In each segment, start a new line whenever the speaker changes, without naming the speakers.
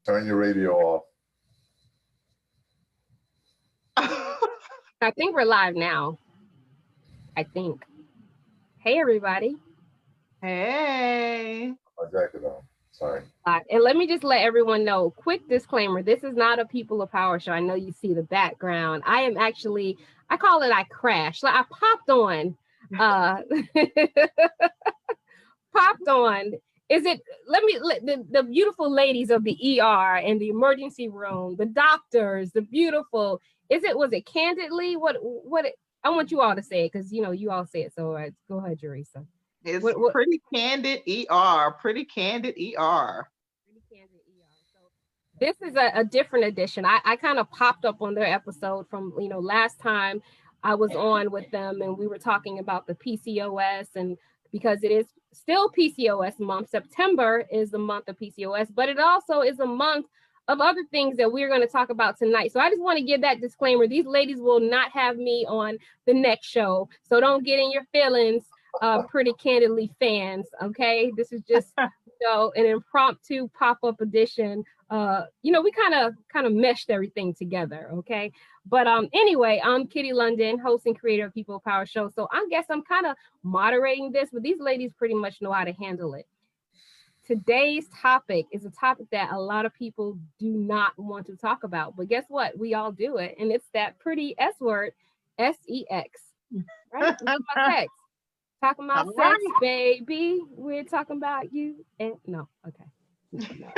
Turn your radio off.
I think we're live now. I think. Hey, everybody.
Hey.
My jacket on. Sorry.
And let me just let everyone know, quick disclaimer, this is not a People of Power show. I know you see the background. I am actually, I call it I crashed. Like I popped on. Popped on. Is it, the beautiful ladies of the ER and the emergency room, the doctors, the beautiful, was it Candidly? I want you all to say it because, you all say it. So go ahead, Jerisa.
It's Pretty Candid ER. Pretty Candid ER.
Pretty Candid ER. So this is a different edition. I kind of popped up on their episode from, last time I was on with them and we were talking about the PCOS, and because it is still PCOS month. September is the month of PCOS, but it also is a month of other things that we're going to talk about tonight. So I just want to give that disclaimer. These ladies will not have me on the next show. So don't get in your feelings, Pretty Candidly fans. Okay. This is just an impromptu pop-up edition. We kind of meshed everything together. Okay. But anyway, I'm Kitty London, host and creator of People Power Show. So I guess I'm kind of moderating this, but these ladies pretty much know how to handle it. Today's topic is a topic that a lot of people do not want to talk about, but guess what? We all do it. And it's that pretty S word, S-E-X, right? Sex. Talking about sex, baby. We're talking about you. And no, okay. No.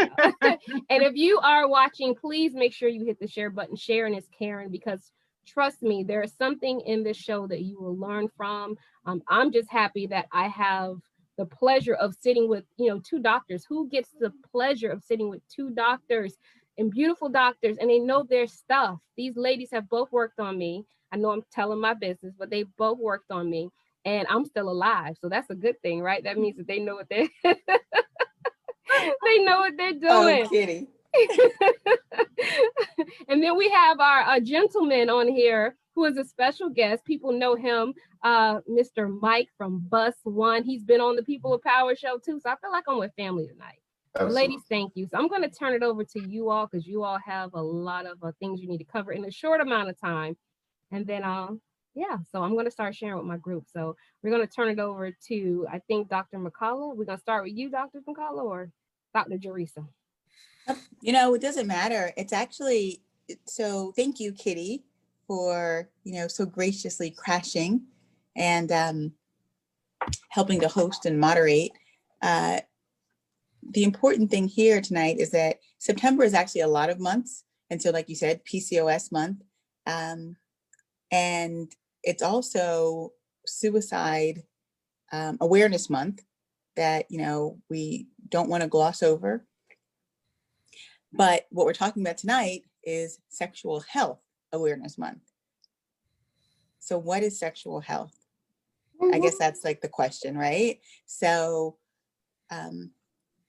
And if you are watching, please make sure you hit the share button. Sharing is caring, because trust me, there is something in this show that you will learn from. I'm just happy that I have the pleasure of sitting with, two doctors. Who gets the pleasure of sitting with two doctors and beautiful doctors, and they know their stuff. These ladies have both worked on me. I know I'm telling my business, but they both worked on me, and I'm still alive. So that's a good thing, right? That means that they know what they they know what they're doing.
Oh, Kitty.
And then we have our gentleman on here who is a special guest. People know him, Mr. Mike from Bus One. He's been on the People of Power show too. So I feel like I'm with family tonight. Ladies, thank you. So I'm going to turn it over to you all, because you all have a lot of things you need to cover in a short amount of time. And then, so I'm going to start sharing with my group. So we're going to turn it over to, I think, Dr. McCullough. We're going to start with you, Dr. McCullough, or Dr. Jerisa?
It doesn't matter. It's actually, so thank you, Kitty, for, so graciously crashing and helping to host and moderate. The important thing here tonight is that September is actually a lot of months. And so, like you said, PCOS month. And it's also suicide awareness month that, we don't want to gloss over. But what we're talking about tonight is Sexual Health Awareness Month. So what is sexual health? I guess that's like the question, right? So,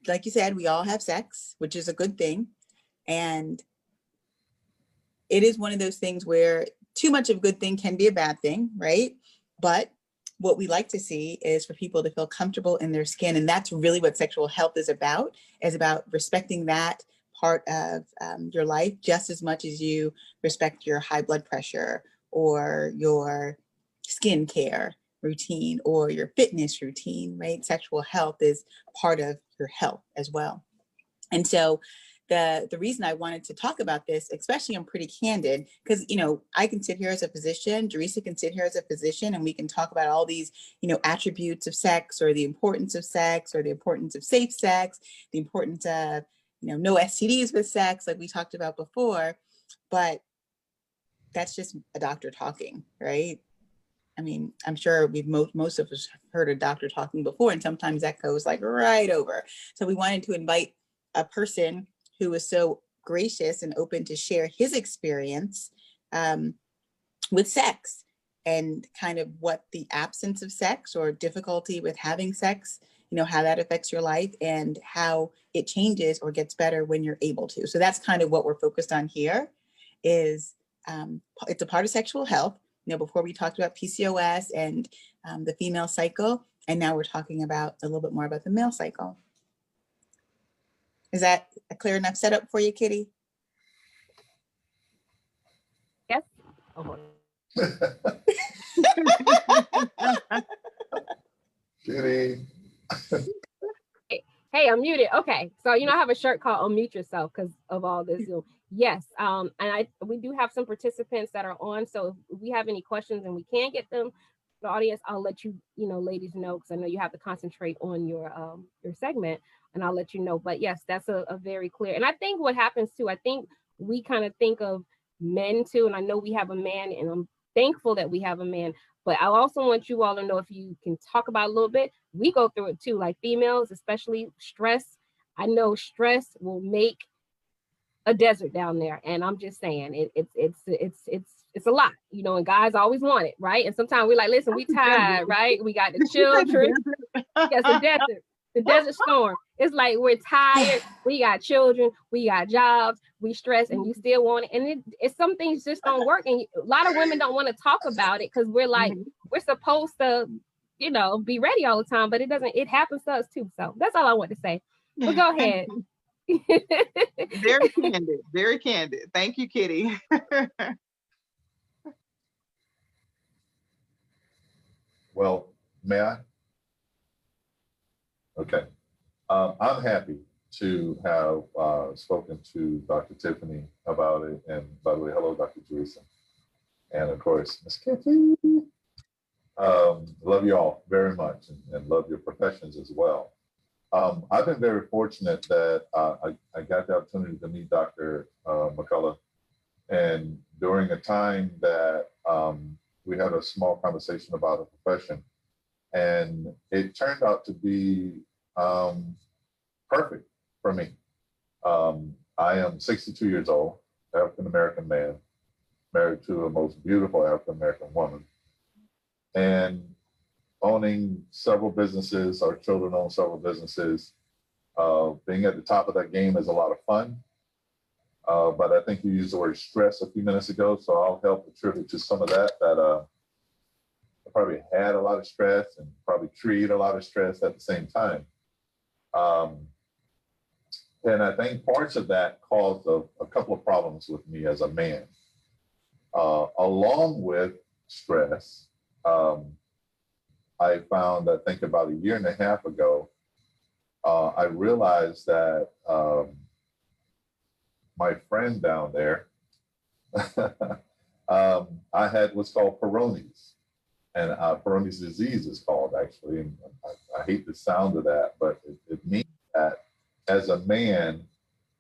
like you said, we all have sex, which is a good thing. And it is one of those things where too much of a good thing can be a bad thing, right? But what we like to see is for people to feel comfortable in their skin. And that's really what sexual health is about respecting that part of your life just as much as you respect your high blood pressure or your skin care routine or your fitness routine, right? Sexual health is part of your health as well. And so the reason I wanted to talk about this, especially I'm Pretty Candid, because, I can sit here as a physician, Jerisa can sit here as a physician, and we can talk about all these, attributes of sex, or the importance of sex, or the importance of safe sex, the importance of, no STDs with sex, like we talked about before, but that's just a doctor talking, right? I mean, I'm sure most of us heard a doctor talking before, and sometimes that goes like right over. So we wanted to invite a person who was so gracious and open to share his experience with sex and kind of what the absence of sex or difficulty with having sex, how that affects your life and how it changes or gets better when you're able to. So that's kind of what we're focused on here is it's a part of sexual health. Before we talked about PCOS and the female cycle, and now we're talking about a little bit more about the male cycle. Is that a clear enough setup for you, Kitty?
Yes. Oh, hold on.
Kitty.
Hey, I'm muted. Okay, so I have a shirt called "Unmute Yourself" because of all this Zoom. Yes, and we do have some participants that are on. So if we have any questions and we can't get them, the audience, I'll let you, ladies know, because I know you have to concentrate on your segment, and I'll let you know. But yes, that's a very clear. And I think what happens too, I think we kind of think of men too, and I know we have a man, and I'm thankful that we have a man. But I also want you all to know, if you can talk about a little bit, we go through it too, like females, especially stress. I know stress will make a desert down there. And I'm just saying, it's a lot, and guys always want it, right? And sometimes we're like, listen, we tired, right? We got the children. Yes, the desert storm. It's like we're tired, we got children, we got jobs, we stress, and you still want it. And it's some things just don't work. And a lot of women don't want to talk about it because we're like, we're supposed to, be ready all the time, but it happens to us too. So that's all I want to say. But go ahead.
Very candid, very candid. Thank you, Kitty.
Well, may I? Okay. I'm happy to have spoken to Dr. Tiffany about it. And by the way, hello, Dr. Teresa. And of course, Miss Kitty. Love you all very much, and love your professions as well. I've been very fortunate that I got the opportunity to meet Dr. McCullough. And during a time that we had a small conversation about a profession, and it turned out to be perfect for me. I am 62 years old, African-American man, married to a most beautiful African-American woman, and owning several businesses. Our children own several businesses. Being at the top of that game is a lot of fun. But I think you used the word stress a few minutes ago, so I'll help attribute to some of that, I probably had a lot of stress and probably created a lot of stress at the same time. And I think parts of that caused a couple of problems with me as a man. Along with stress, I found, I think about a year and a half ago, I realized that my friend down there, I had what's called Peyronie's. And Peyronie's disease is called, actually. And I hate the sound of that, but it means that as a man,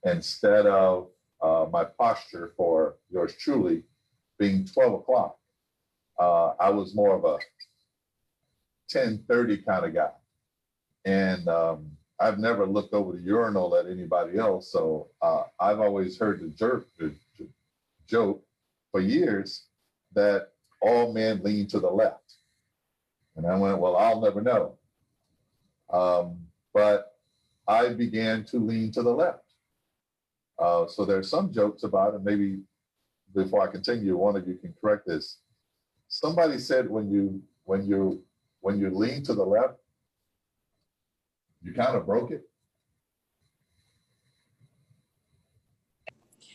instead of my posture for yours truly being 12 o'clock, I was more of a 10:30 kind of guy. And I've never looked over the urinal at anybody else. So I've always heard the joke for years that all men lean to the left. And I went, well, I'll never know. But I began to lean to the left. So there's some jokes about it. Maybe before I continue, one of you can correct this. Somebody said when you lean to the left, you kind of broke it.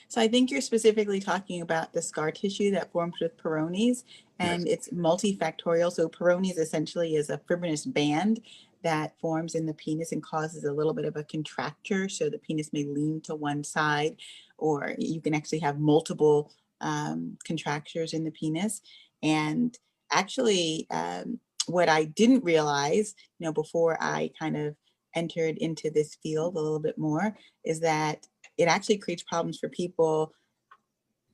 So I think you're specifically talking about the scar tissue that forms with Peyronie's, and it's multifactorial. So Peyronie's essentially is a fibrinous band that forms in the penis and causes a little bit of a contracture. So the penis may lean to one side, or you can actually have multiple contractures in the penis. And actually, what I didn't realize, before I kind of entered into this field a little bit more, is that it actually creates problems for people,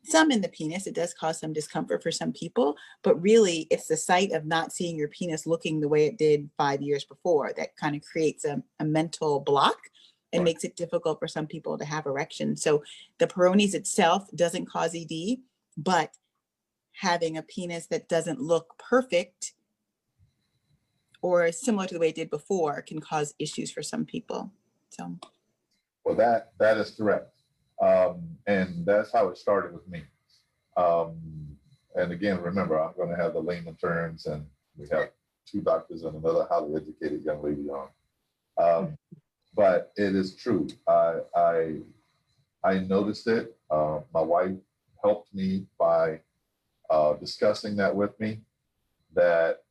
some in the penis. It does cause some discomfort for some people, but really it's the sight of not seeing your penis looking the way it did 5 years before that kind of creates a mental block and makes it difficult for some people to have erections. So the Peyronie's itself doesn't cause ED, but having a penis that doesn't look perfect or similar to the way it did before can cause issues for some people. So.
Well, that is correct. And that's how it started with me. And again, remember, I'm going to have the layman terms, and we have two doctors and another highly educated young lady on. but it is true. I noticed it. My wife helped me by discussing that with me, that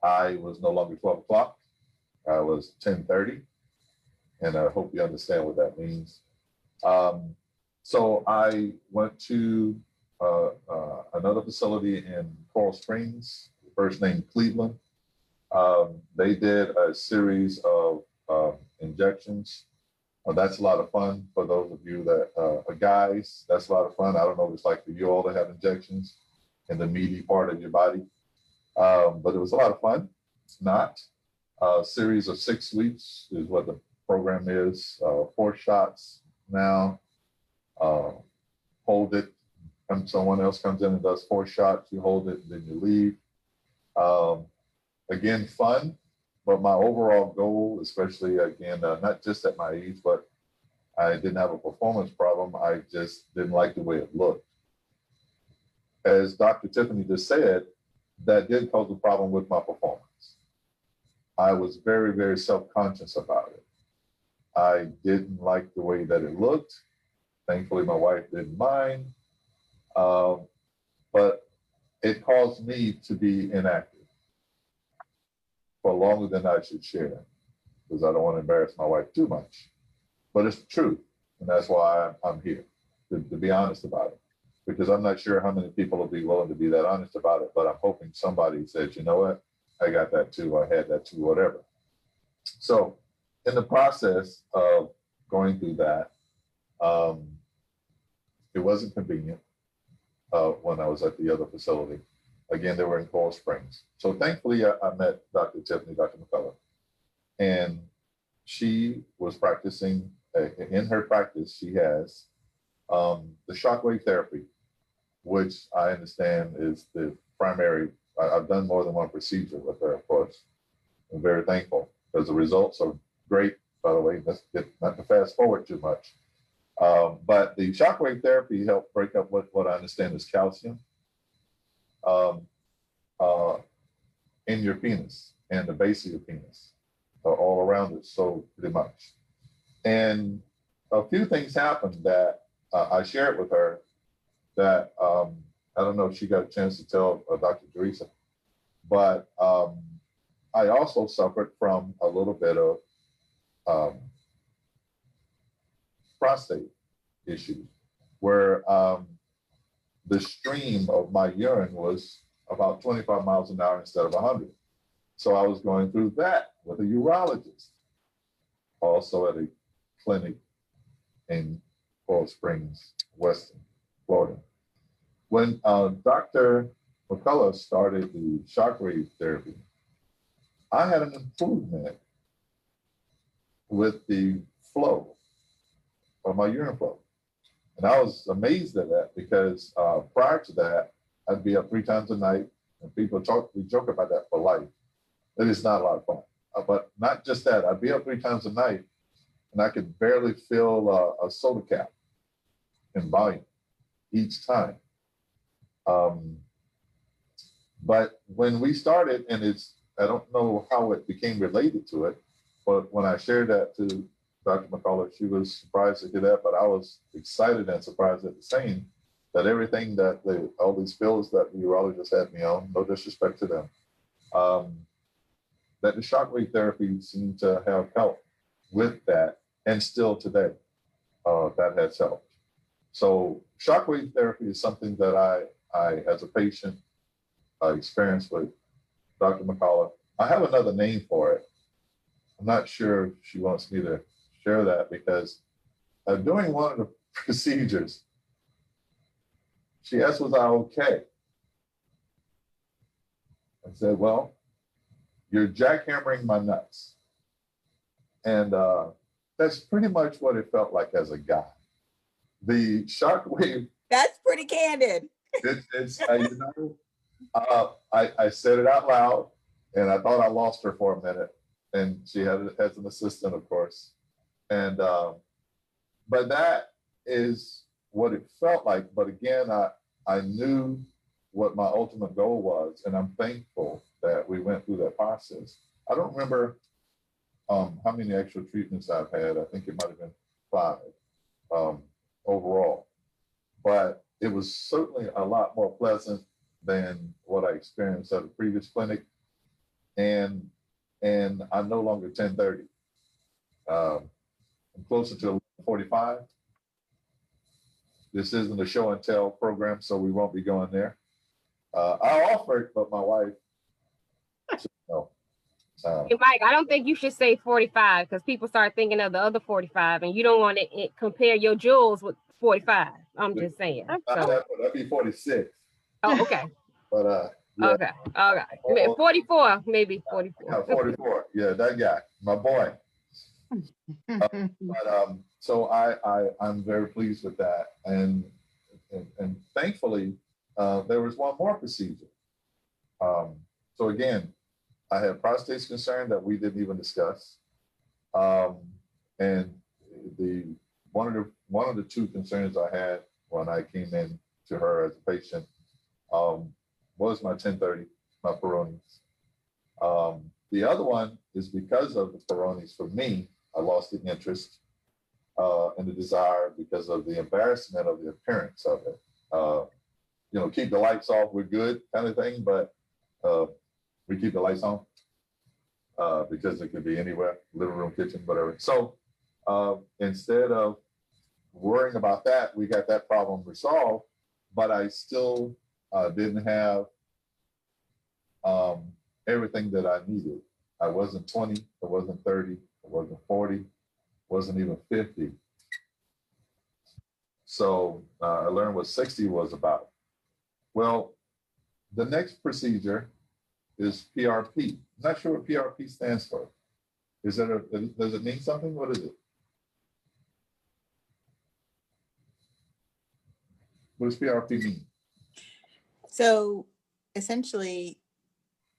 I was no longer 12 o'clock. I was 10:30, and I hope you understand what that means. So I went to another facility in Coral Springs, first name Cleveland. They did a series of injections. That's a lot of fun for those of you that guys. That's a lot of fun. I don't know what it's like for you all to have injections in the meaty part of your body, but it was a lot of fun. It's not a series of 6 weeks is what the program is. 4 shots now. Hold it, and someone else comes in and does 4 shots. You hold it, and then you leave. Again, fun. But my overall goal, especially again, not just at my age, but I didn't have a performance problem. I just didn't like the way it looked. As Dr. Tiffany just said, that did cause a problem with my performance. I was very, very self-conscious about it. I didn't like the way that it looked. Thankfully, my wife didn't mind, but it caused me to be inactive for longer than I should share, because I don't want to embarrass my wife too much. But it's true, and that's why I'm here, to be honest about it, because I'm not sure how many people will be willing to be that honest about it, but I'm hoping somebody says, you know what, I got that too, I had that too, whatever. So in the process of going through that, it wasn't convenient when I was at the other facility. Again, they were in Coral Springs. So thankfully, I met Dr. Tiffany, Dr. McCullough, and she was practicing. In her practice, she has the shockwave therapy, which I understand is the primary. I've done more than one procedure with her, of course. I'm very thankful because the results are great, by the way. Let's get not to fast forward too much. But the shockwave therapy helped break up what I understand is calcium in your penis and the base of your penis, all around it, so pretty much. And a few things happened that I shared with her that I don't know if she got a chance to tell Dr. Teresa, but I also suffered from a little bit of prostate issues, where the stream of my urine was about 25 miles an hour instead of 100. So I was going through that with a urologist, also at a clinic in Coral Springs, Western Florida. When Dr. McCullough started the shockwave therapy, I had an improvement with the flow of my urine flow. And I was amazed at that because prior to that, I'd be up 3 times a night, and we joke about that for life. It is not a lot of fun. But not just that, I'd be up 3 times a night, and I could barely fill a soda cap in volume each time. But when we started, and I don't know how it became related to it, but when I shared that to Dr. McCullough, she was surprised to hear that, but I was excited and surprised at the same, that everything that all these pills that the urologist had me on, no disrespect to them, that the shockwave therapy seemed to have helped with that, and still today, that has helped. So shockwave therapy is something that I as a patient, experienced with Dr. McCullough. I have another name for it. I'm not sure if she wants me to share that, because during one of the procedures, she asked, was I okay? I said, well, you're jackhammering my nuts. And that's pretty much what it felt like as a guy. The shockwave.
That's pretty candid.
I said it out loud, and I thought I lost her for a minute. And she has an assistant, of course. And but that is what it felt like. But again, I knew what my ultimate goal was, and I'm thankful that we went through that process. I don't remember how many extra treatments I've had. I think it might have been 5 overall, but it was certainly a lot more pleasant than what I experienced at a previous clinic. And I'm no longer 1030. I'm closer to 45. This isn't a show and tell program, so we won't be going there. I offer it, but my wife, no.
Hey, Mike, I don't think you should say 45 because people start thinking of the other 45 and you don't want to compare your jewels with 45. I'm just saying. So,
That'd be 46.
oh, okay.
But yeah.
Okay. All right. 44, maybe 44.
44. Yeah, that guy, my boy. But so I'm very pleased with that, and thankfully there was one more procedure. So again, I had prostate concern that we didn't even discuss, and the one of the 2 concerns I had when I came in to her as a patient was my 1030, my Peyronie's. The other one is because of the Peyronie's. For me, I lost the interest and the desire because of the embarrassment of the appearance of it. Keep the lights off, we're good kind of thing, but we keep the lights on because it could be anywhere, living room, kitchen, whatever. So instead of worrying about that, we got that problem resolved, but I still didn't have everything that I needed. I wasn't 20, I wasn't 30, I wasn't 40, wasn't even 50. So I learned what 60 was about. Well, the next procedure is PRP. I'm not sure what PRP stands for. Does it mean something? What is it? What does PRP mean?
So essentially,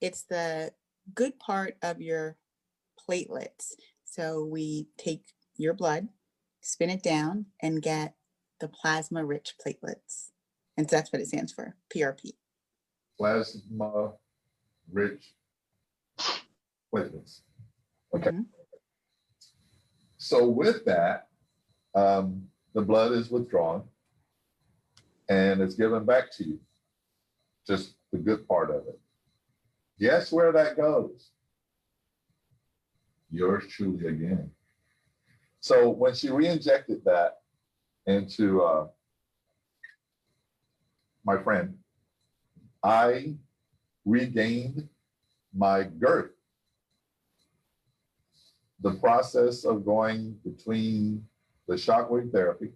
it's the good part of your platelets. So we take your blood, spin it down, and get the plasma-rich platelets. And so that's what it stands for, PRP.
Plasma-rich platelets. Okay.
Mhm.
So with that, the blood is withdrawn and it's given back to you. Just the good part of it. Guess where that goes? Yours truly again. So when she re-injected that into my friend, I regained my girth. The process of going between the shockwave therapy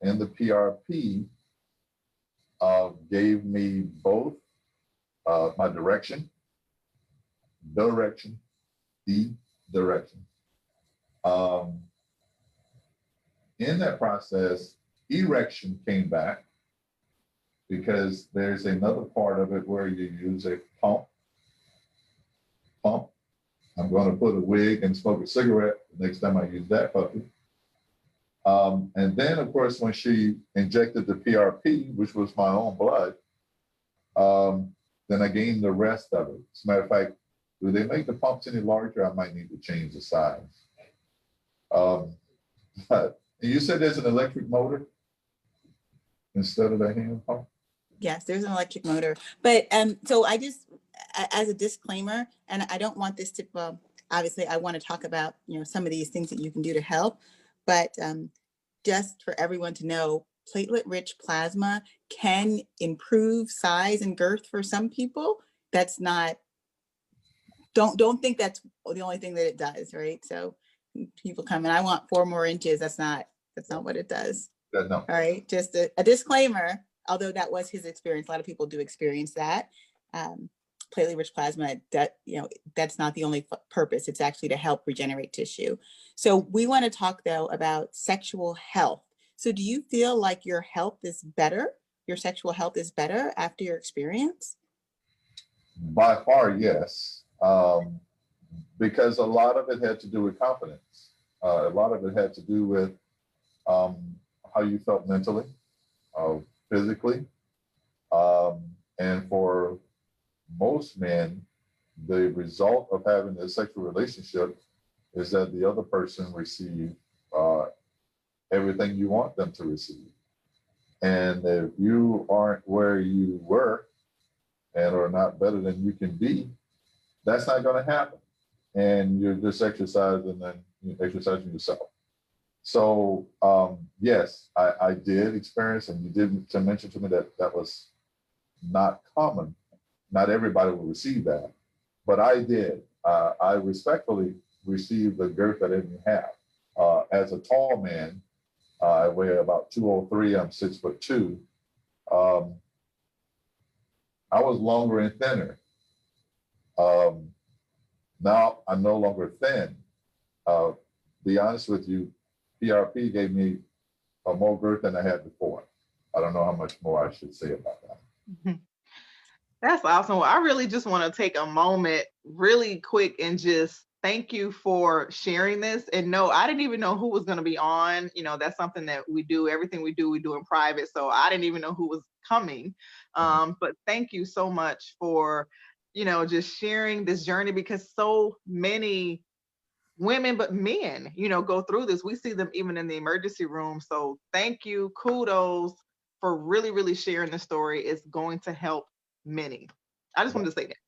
and the PRP gave me both my direction, the direction. In that process, erection came back because there's another part of it where you use a pump. I'm going to put a wig and smoke a cigarette the next time I use that puppy. And then, of course, when she injected the PRP, which was my own blood, then I gained the rest of it. As a matter of fact, do they make the pumps any larger? I might need to change the size. But you said there's an electric motor instead of a hand pump?
Yes, there's an electric motor. But so I just, as a disclaimer, and I don't want this to, well, obviously I want to talk about, some of these things that you can do to help, but just for everyone to know, platelet-rich plasma can improve size and girth for some people. That's not, don't think that's the only thing that it does, right? So people come and I want 4 more inches. That's not what it does.
No.
All right, just a disclaimer, although that was his experience. A lot of people do experience that. Platelet-rich plasma, that's not the only purpose. It's actually to help regenerate tissue. So we want to talk though about sexual health. So do you feel like your health is better? Your sexual health is better after your experience?
By far, yes. Because a lot of it had to do with confidence. A lot of it had to do with how you felt mentally, physically. And for most men, the result of having a sexual relationship is that the other person receive everything you want them to receive. And if you aren't where you were and are not better than you can be, that's not going to happen. And you're just exercising and exercising yourself. So yes, I did experience, and you did to mention to me that that was not common. Not everybody will receive that, but I did. I respectfully received the girth that I didn't have. As a tall man, I weigh about 203. I'm 6'2". I was longer and thinner. Now I'm no longer thin. Be honest with you, PRP gave me more girth than I had before. I don't know how much more I should say about that.
That's awesome. Well, I really just want to take a moment really quick and just thank you for sharing this. And no, I didn't even know who was going to be on. You know, that's something that we do. Everything we do in private. So I didn't even know who was coming. But thank you so much for, you know, just sharing this journey, because so many women, but men, you know, go through this. We see them even in the emergency room. So thank you. Kudos for really, really sharing the story. It's going to help many. I just wanted to say that.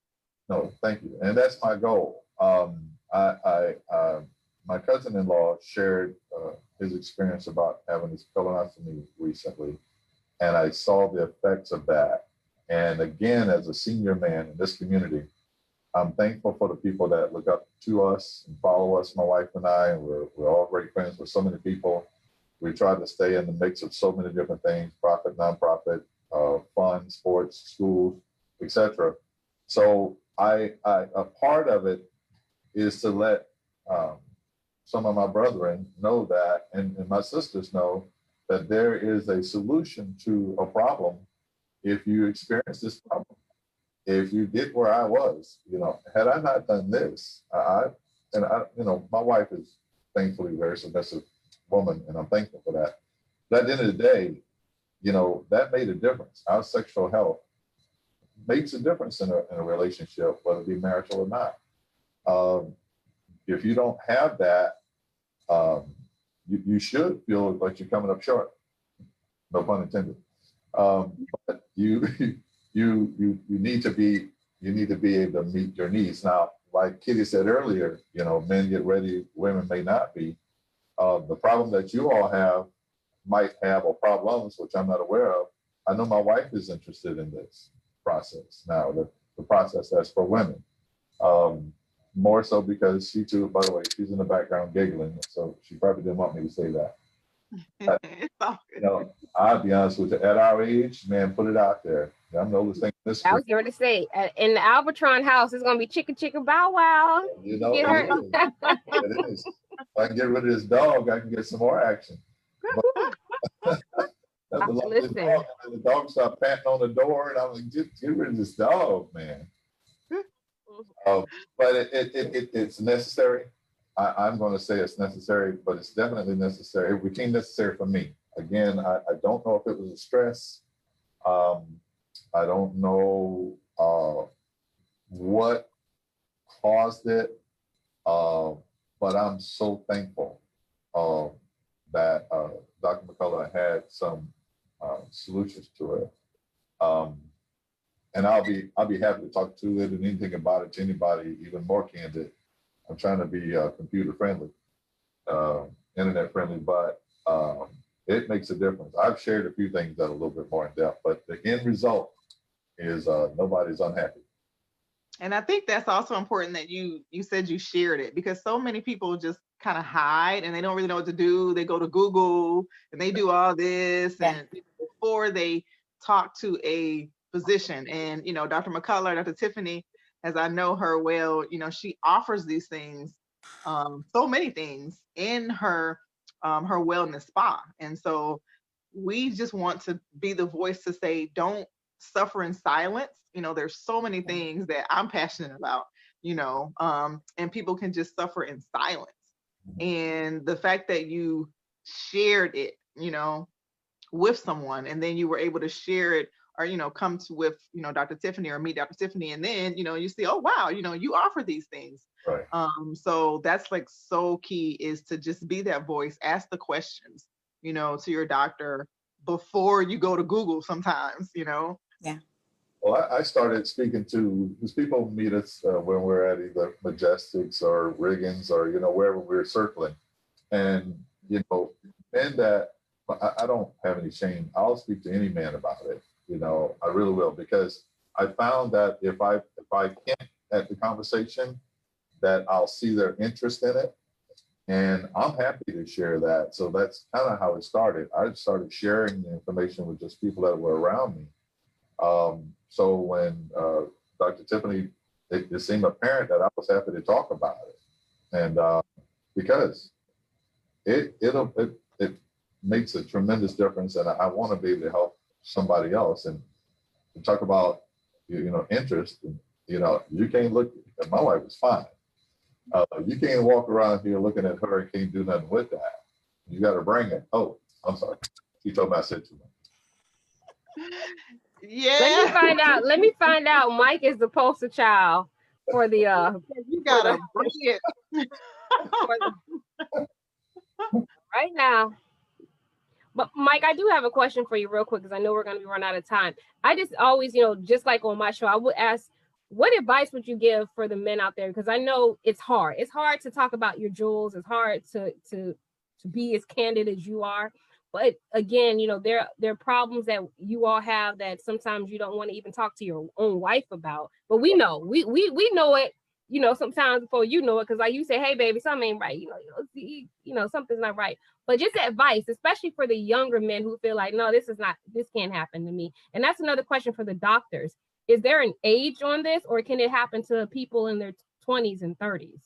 No, thank you. And that's my goal. My cousin-in-law shared his experience about having his colonoscopy recently, and I saw the effects of that. And again, as a senior man in this community, I'm thankful for the people that look up to us and follow us, my wife and I, and we're all great friends with so many people. We try to stay in the mix of so many different things, profit, nonprofit, fun, sports, schools, etc. So a part of it is to let some of my brethren know that, and my sisters know that there is a solution to a problem if you experience this problem. If you get where I was, you know, had I not done this, you know, my wife is thankfully a very submissive woman, and I'm thankful for that. But at the end of the day, you know, that made a difference. Our sexual health makes a difference in a relationship, whether it be marital or not. If you don't have that, you should feel like you're coming up short. No pun intended. But you need to be able to meet your needs. Now, like Kitty said earlier, you know, men get ready, women may not be. The problem that you all might have, or problems which I'm not aware of. I know my wife is interested in this process now, the process that's for women. More so because she too, by the way, she's in the background giggling, so she probably didn't want me to say that.
It's all good.
You know, I'll be honest with you, at our age, man, put it out there. I'm the oldest thing in this
I was
group.
going to say, in the Albatron house, it's going to be chicken, chicken, bow wow.
You know,
Get her.
it is. If I can get rid of this dog, I can get some more action. But that's the longest
Listen.
dog. And the dog started patting on the door, and I'm like, get rid of this dog, man. But it's necessary. I'm going to say it's necessary, but it's definitely necessary. It became necessary for me. Again, I don't know if it was a stress. I don't know what caused it, but I'm so thankful that Dr. McCullough had some solutions to it. And I'll be happy to talk to it and anything about it to anybody, even more candid. I'm trying to be computer friendly, internet friendly, but it makes a difference. I've shared a few things that are a little bit more in depth, but the end result is nobody's unhappy.
And I think that's also important that you said you shared it, because so many people just kind of hide and they don't really know what to do. They go to Google and they do all this, and before they talk to a physician. And, you know, Dr. McCullough, Dr. Tiffany, as I know her well, you know, she offers these things, so many things in her wellness spa. And so we just want to be the voice to say, don't suffer in silence. You know, there's so many things that I'm passionate about, you know, and people can just suffer in silence. And the fact that you shared it, you know, with someone, and then you were able to share it or, come to with, Dr. Tiffany or meet Dr. Tiffany. And then, you see, oh, wow, you offer these things.
Right.
So that's like so key, is to just be that voice, ask the questions, to your doctor before you go to Google sometimes,
Yeah.
Well, I started speaking to, because people meet us when we're at either Majestics or Riggins or, wherever we're circling. And, men that, I don't have any shame. I'll speak to any man about it. I really will, because I found that if I can't at the conversation, that I'll see their interest in it. And I'm happy to share that. So that's kind of how it started. I started sharing the information with just people that were around me. So when Dr. Tiffany, it seemed apparent that I was happy to talk about it. And because it makes a tremendous difference. And I want to be able to help somebody else. And talk about, interest. And, you can't look, my wife is fine. You can't walk around here looking at her and can't do nothing with that. You got to bring it. Oh, I'm sorry. She told me I said too much.
Yeah.
Let me find out. Mike is the poster child for the
you gotta bring it
right now. But Mike, I do have a question for you real quick, because I know we're going to be running out of time. I just always, just like on my show, I would ask, what advice would you give for the men out there? Because I know it's hard. It's hard to talk about your jewels. It's hard to be as candid as you are. But again, there are problems that you all have that sometimes you don't want to even talk to your own wife about. But we know, we know it, sometimes before you know it, because like you say, hey, baby, something ain't right. Something's not right. But just advice, especially for the younger men who feel like, no, this can't happen to me. And that's another question for the doctors. Is there an age on this, or can it happen to people in their 20s and 30s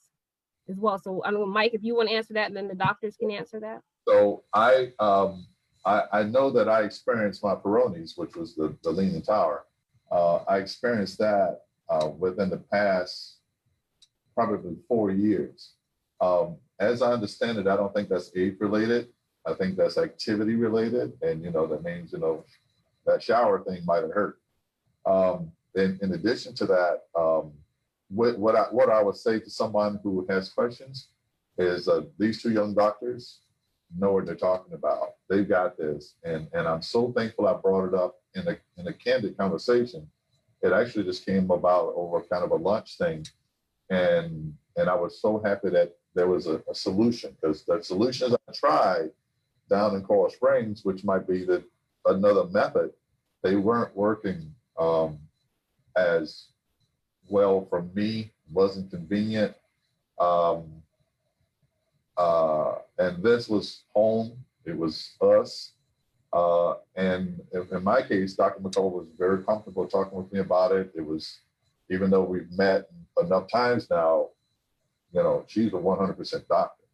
as well? So I don't know, Mike, if you want to answer that, and then the doctors can answer that.
So I know that I experienced my Peyronie's, which was the Leaning Tower. I experienced that within the past probably 4 years. As I understand it, I don't think that's age related. I think that's activity related. And, that means, that shower thing might have hurt. In addition to that, what I would say to someone who has questions is these two young doctors know what they're talking about. They've got this. And I'm so thankful I brought it up in a candid conversation. It actually just came about over kind of a lunch thing. And I was so happy that there was a solution, because the solutions I tried down in Coral Springs, which might be another method, they weren't working as well for me, wasn't convenient. And this was home, it was us. And in my case, Dr. McCullough was very comfortable talking with me about it. It was, even though we've met enough times now, she's a 100% doctor.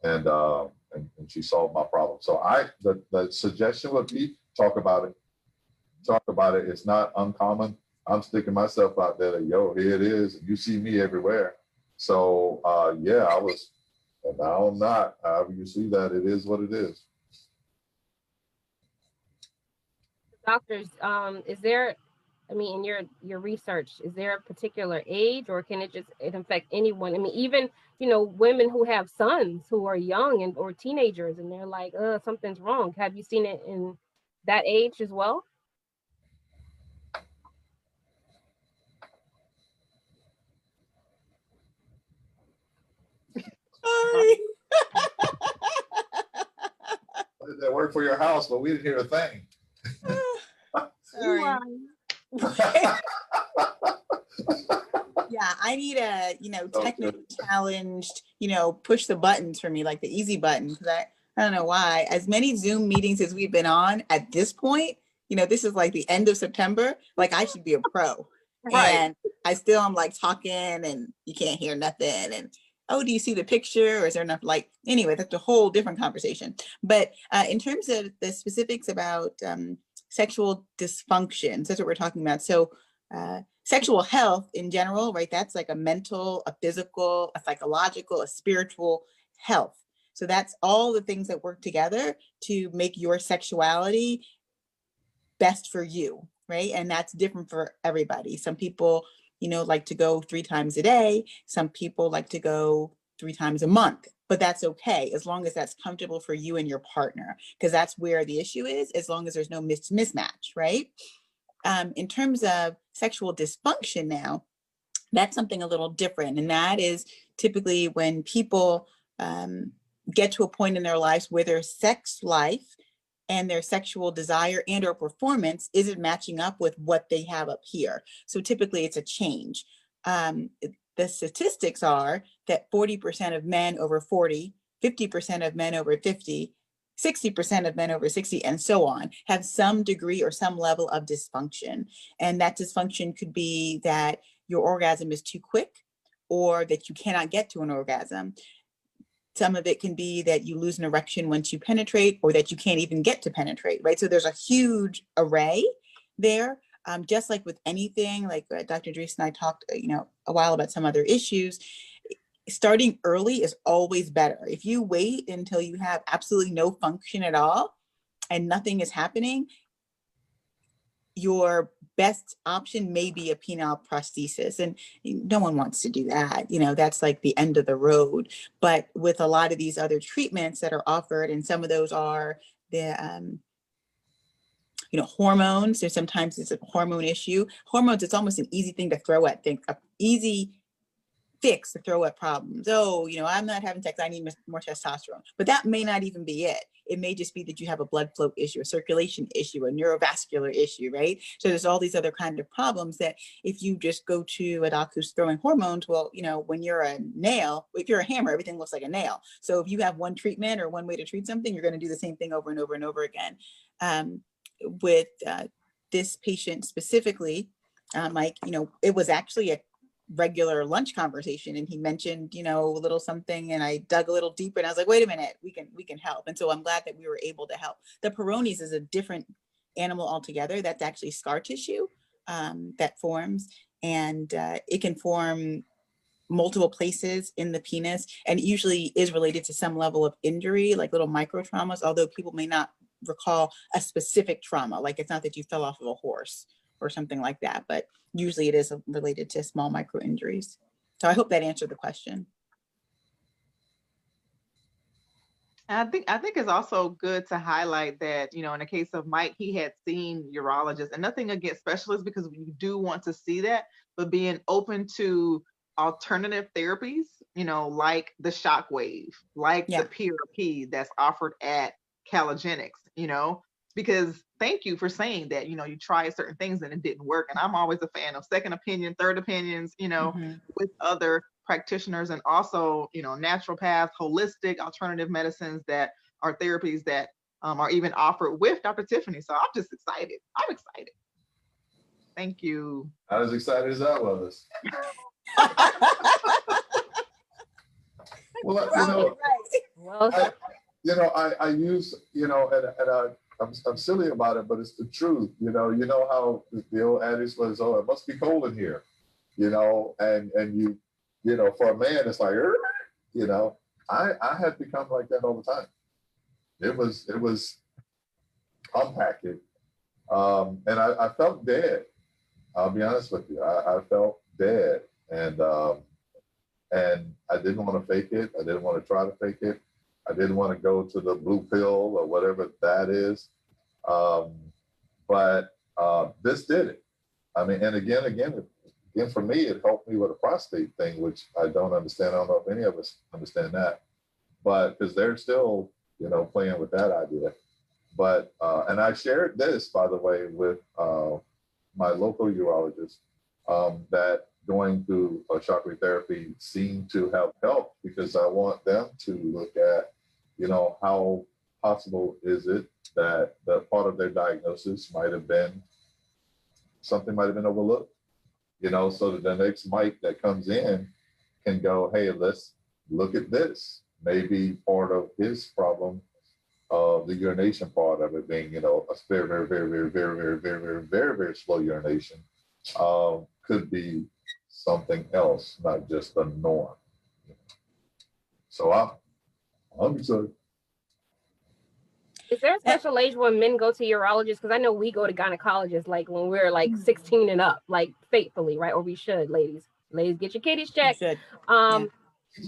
And she solved my problem. So the suggestion would be talk about it. Talk about it. It's not uncommon. I'm sticking myself out there that, yo, here it is. You see me everywhere. So yeah, I was, and now I'm not. However you see that, it is what it is.
Doctors, is there, in your research, is there a particular age, or can it affect anyone? Even, women who have sons who are young or teenagers, and they're like, something's wrong. Have you seen it in that age as well?
Sorry.
That worked for your house, but we didn't hear a thing.
Sorry. Yeah, I need a, technically challenged, push the buttons for me, like the easy button, because I don't know why. As many Zoom meetings as we've been on at this point, this is like the end of September, like I should be a pro. Right. And I still am like talking and you can't hear nothing. And, oh, do you see the picture, or is there enough light? Anyway, that's a whole different conversation. But in terms of the specifics about sexual dysfunctions, that's what we're talking about. So sexual health in general, right? That's like a mental, a physical, a psychological, a spiritual health. So that's all the things that work together to make your sexuality best for you, right? And that's different for everybody. Some people, like to go 3 times a day. Some people like to go 3 times a month, but that's okay as long as that's comfortable for you and your partner, because that's where the issue is, as long as there's no mismatch, right? In terms of sexual dysfunction now, that's something a little different. And that is typically when people get to a point in their lives where their sex life and their sexual desire and or performance isn't matching up with what they have up here. So typically it's a change. The statistics are that 40% of men over 40, 50% of men over 50, 60% of men over 60, and so on, have some degree or some level of dysfunction. And that dysfunction could be that your orgasm is too quick or that you cannot get to an orgasm. Some of it can be that you lose an erection once you penetrate, or that you can't even get to penetrate, right? So there's a huge array there. Just like with anything, like Dr. Dries and I talked, a while about some other issues. Starting early is always better. If you wait until you have absolutely no function at all and nothing is happening, your best option may be a penile prosthesis, and no one wants to do that. That's like the end of the road. But with a lot of these other treatments that are offered, and some of those are the hormones. So sometimes it's a hormone issue. Hormones, it's almost an easy thing to throw at things, an easy fix to throw at problems. Oh, I'm not having sex, I need more testosterone. But that may not even be it. It may just be that you have a blood flow issue, a circulation issue, a neurovascular issue, right? So there's all these other kind of problems that if you just go to a doc who's throwing hormones, well, when you're a nail, if you're a hammer, everything looks like a nail. So if you have one treatment or one way to treat something, you're going to do the same thing over and over and over again. With this patient specifically, Mike, it was actually a regular lunch conversation, and he mentioned a little something, and I dug a little deeper, and I was like, wait a minute, we can help. And so I'm glad that we were able to help. The Peyronie's is a different animal altogether. That's actually scar tissue that forms, and it can form multiple places in the penis, and it usually is related to some level of injury, like little micro traumas, although people may not recall a specific trauma. Like it's not that you fell off of a horse or something like that, but usually it is related to small micro injuries. So I hope that answered the question.
I think it's also good to highlight that, in the case of Mike, he had seen urologists, and nothing against specialists, because you do want to see that, but being open to alternative therapies, like the shockwave, like the PRP that's offered at Calogenics, because thank you for saying that, you tried certain things and it didn't work. And I'm always a fan of second opinion, third opinions, with other practitioners, and also, naturopath, holistic, alternative medicines that are therapies that are even offered with Dr. Tiffany. So I'm just excited. I'm excited. Thank you.
Not as excited as I was. Well, I use, and I'm silly about it, but it's the truth. You know how the old adage was, oh, it must be cold in here, and you, for a man, it's like, I had become like that all the time. It was compacted. And I felt dead. I'll be honest with you. I felt dead. And I didn't want to fake it. I didn't want to try to fake it. I didn't want to go to the blue pill or whatever that is. But this did it. I mean, and again, for me, it helped me with a prostate thing, which I don't understand. I don't know if any of us understand that, but because they're still, playing with that idea. But, and I shared this, by the way, with my local urologist, that going through shockwave therapy seemed to have helped, because I want them to look at, how possible is it that the part of their diagnosis might have been overlooked, so that the next Mike that comes in can go, hey, let's look at this. Maybe part of his problem, the urination part of it being, a very, very, very, very, very, very, very, very, very, very slow urination, could be something else, not just the norm. So I'm excited.
Is there a special age when men go to urologists? Because I know we go to gynecologists like when we're like 16 and up, like faithfully, right? Or we should, ladies. Ladies, get your kitties
You
checked.
should.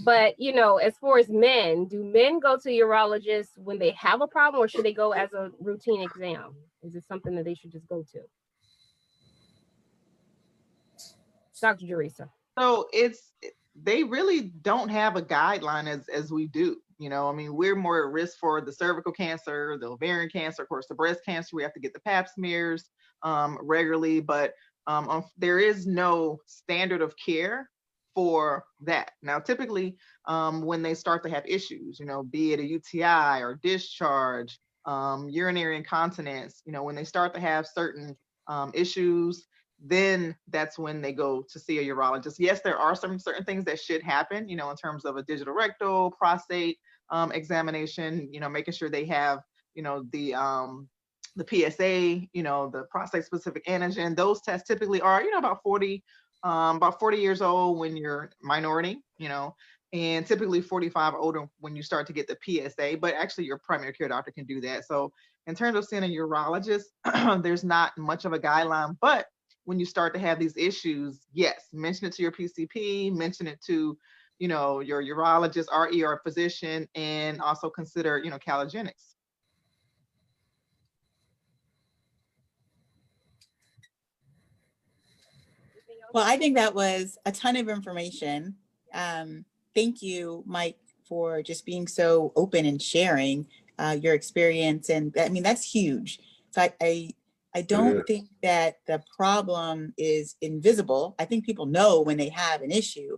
But you know, as far as men, do men go to urologists when they have a problem, or should they go as a routine exam? Is it something that they should just go to? Dr. Jerisa.
So they really don't have a guideline as we do. You know, I mean, we're more at risk for the cervical cancer, the ovarian cancer, of course, the breast cancer. We have to get the pap smears regularly, but there is no standard of care for that. Now, typically, when they start to have issues, you know, be it a UTI or discharge, urinary incontinence, you know, when they start to have certain issues, then that's when they go to see a urologist. Yes, there are some certain things that should happen, you know, in terms of a digital rectal, prostate examination, you know, making sure they have, you know, the PSA, you know, the prostate specific antigen. Those tests typically are, you know, about 40 years old when you're minority, you know, and typically 45 or older when you start to get the PSA, but actually your primary care doctor can do that. So in terms of seeing a urologist, there's not much of a guideline, but when you start to have these issues, yes, mention it to your PCP, mention it to, you know, your urologist, or ER physician, and also consider, you know, calisthenics.
Well, I think that was a ton of information. Thank you, Mike, for just being so open and sharing your experience. And I mean, that's huge. So I don't think that the problem is invisible. I think people know when they have an issue.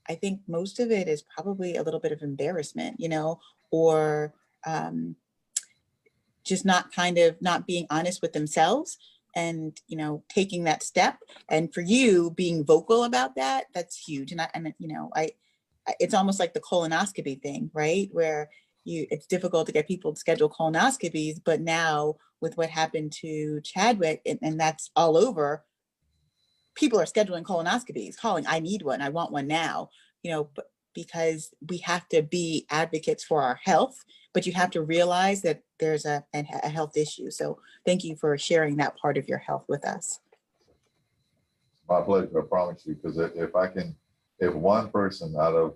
I think most of it is probably a little bit of embarrassment, you know, or just not being honest with themselves and, you know, taking that step. And for you being vocal about that, that's huge. And you know, it's almost like the colonoscopy thing, right? Where it's difficult to get people to schedule colonoscopies, but now with what happened to Chadwick, and that's all over, people are scheduling colonoscopies, calling, I need one, I want one now, you know, because we have to be advocates for our health, but you have to realize that there's a health issue. So thank you for sharing that part of your health with us.
My pleasure, I promise you, because if one person out of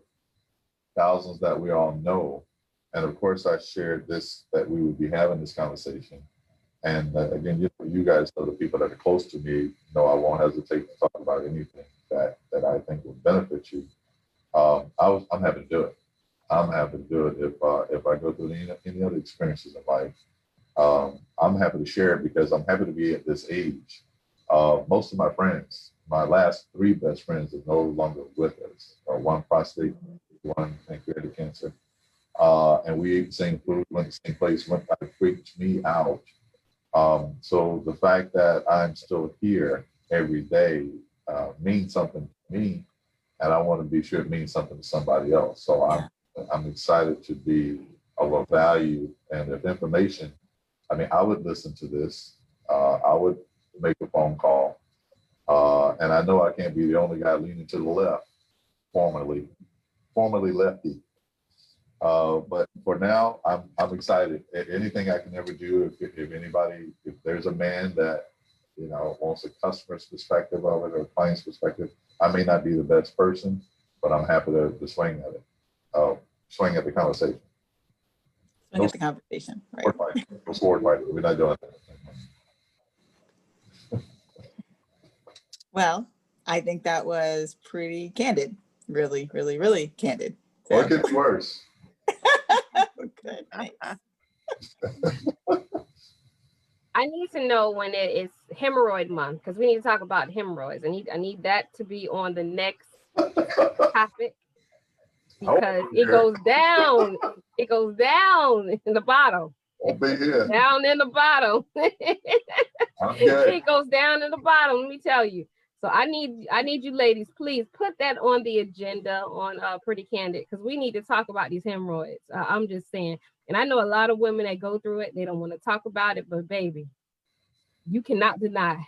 thousands that we all know, and of course I shared this, that we would be having this conversation. And again, you guys know the people that are close to me know I won't hesitate to talk about anything that I think will benefit you. I'm happy to do it. I'm happy to do it if I go through any other experiences in life. I'm happy to share it because I'm happy to be at this age. Most of my friends, my last 3 best friends, are no longer with us. One prostate, one pancreatic cancer. And we ate the same food, went to the same place, that freaked me out. So the fact that I'm still here every day means something to me, and I want to be sure it means something to somebody else. So I'm excited to be of value, and if information, I mean, I would listen to this. I would make a phone call, and I know I can't be the only guy leaning to the left, formerly lefty. But for now, I'm excited. Anything I can ever do, if anybody, if there's a man that, you know, wants a customer's perspective of it or a client's perspective, I may not be the best person, but I'm happy to swing at it, swing at the conversation.
Swing at the conversation, right?
No sword fighting. We're not doing that.
Well, I think that was pretty candid. Really, really, really candid.
So. Well, it could be worse.
Good. Nice.
I need to know when it is hemorrhoid month, because we need to talk about hemorrhoids. I need that to be on the next topic, because it goes down. It goes down in the bottom.
Won't be here.
Down in the bottom. It goes down in the bottom. Let me tell you. So I need you ladies, please put that on the agenda on Pretty Candid, because we need to talk about these hemorrhoids. I'm just saying. And I know a lot of women that go through it, they don't want to talk about it, but baby, you cannot deny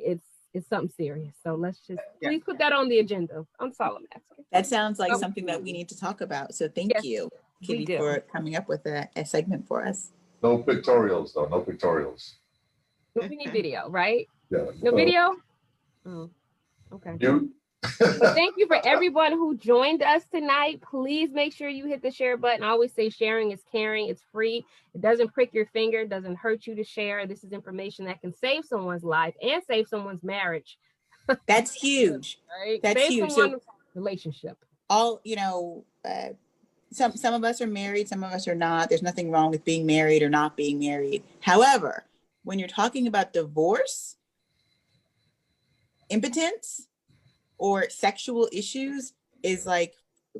it's something serious. So let's just please put that on the agenda. I'm solemn asking.
That sounds like something that we need to talk about. So thank you, Kitty, for coming up with a segment for us.
No pictorials though, no pictorials.
No, we need video, right?
Yeah.
No video? Oh, okay.
You.
But thank you for everyone who joined us tonight. Please make sure you hit the share button. I always say sharing is caring. It's free. It doesn't prick your finger. It doesn't hurt you to share. This is information that can save someone's life and save someone's marriage.
That's huge.
Right?
That's
Save
huge.
someone's relationship.
All, some of us are married, some of us are not. There's nothing wrong with being married or not being married. However, when you're talking about divorce, impotence, or sexual issues is like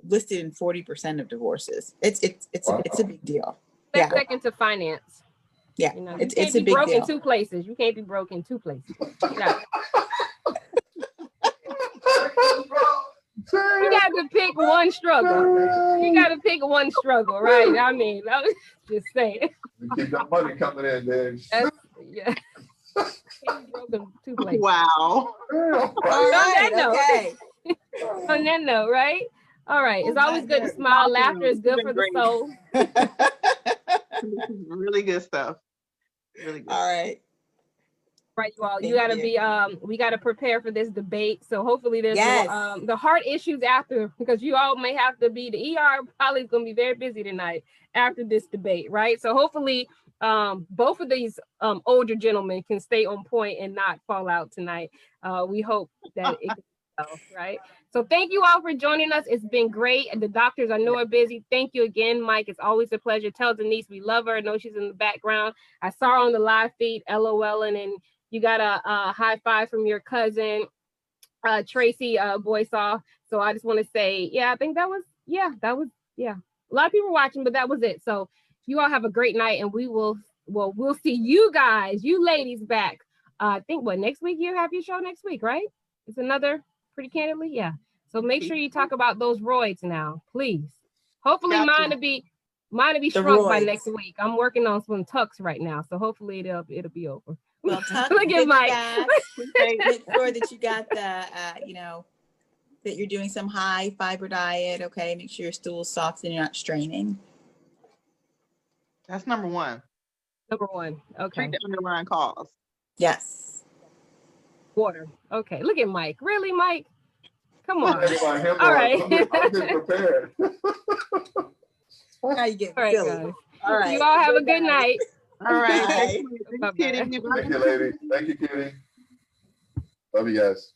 listed in 40% of divorces. It's a big deal.
That's second to finance.
Yeah,
you know,
it's
can't
a
be
big
broke
deal.
in two places. You can't be broke in two places. No. You got to pick one struggle. You got to pick one struggle, right? I mean, I was just saying.
You keep that money coming in, then.
Yeah. Can't be broke in two places.
Wow.
All right, okay.
On that note, right? All right. It's always good to smile. Laughter is good for the soul.
Really good stuff. Really good.
All right.
Right, you all. You gotta be we gotta prepare for this debate. So hopefully there's the heart issues after, because you all may have to be the ER probably is gonna be very busy tonight after this debate, right? So hopefully both of these older gentlemen can stay on point and not fall out tonight. We hope that it can go, right? So thank you all for joining us. It's been great. And the doctors I know are busy. Thank you again, Mike. It's always a pleasure. Tell Denise we love her. I know she's in the background. I saw her on the live feed, LOLing, and you got a high five from your cousin, Tracy Boysaw. So I just want to say, I think that was. A lot of people watching, but that was it. So you all have a great night, and we'll see you guys, you ladies back. I think next week you have your show next week, right? It's another Pretty Candidly, yeah. So make sure you talk about those roids now, please. Hopefully mine will be shrunk by next week. I'm working on some tucks right now, so hopefully it'll be over.
Well, tuck,
look at Mike.
Make sure that you got the, that you're doing some high fiber diet. Okay, make sure your stool's soft and you're not straining.
That's number one.
Number one. Okay.
Treat the underlying cause.
Yes.
Water. Okay. Look at Mike. Really, Mike? Come on.
All
right.
I'm getting prepared.
Now you get
all right, guys.
All right.
You all have a good night.
All right.
Bye.
Thank you, Kitty.
Thank you, lady. Thank you, Kitty. Love you guys.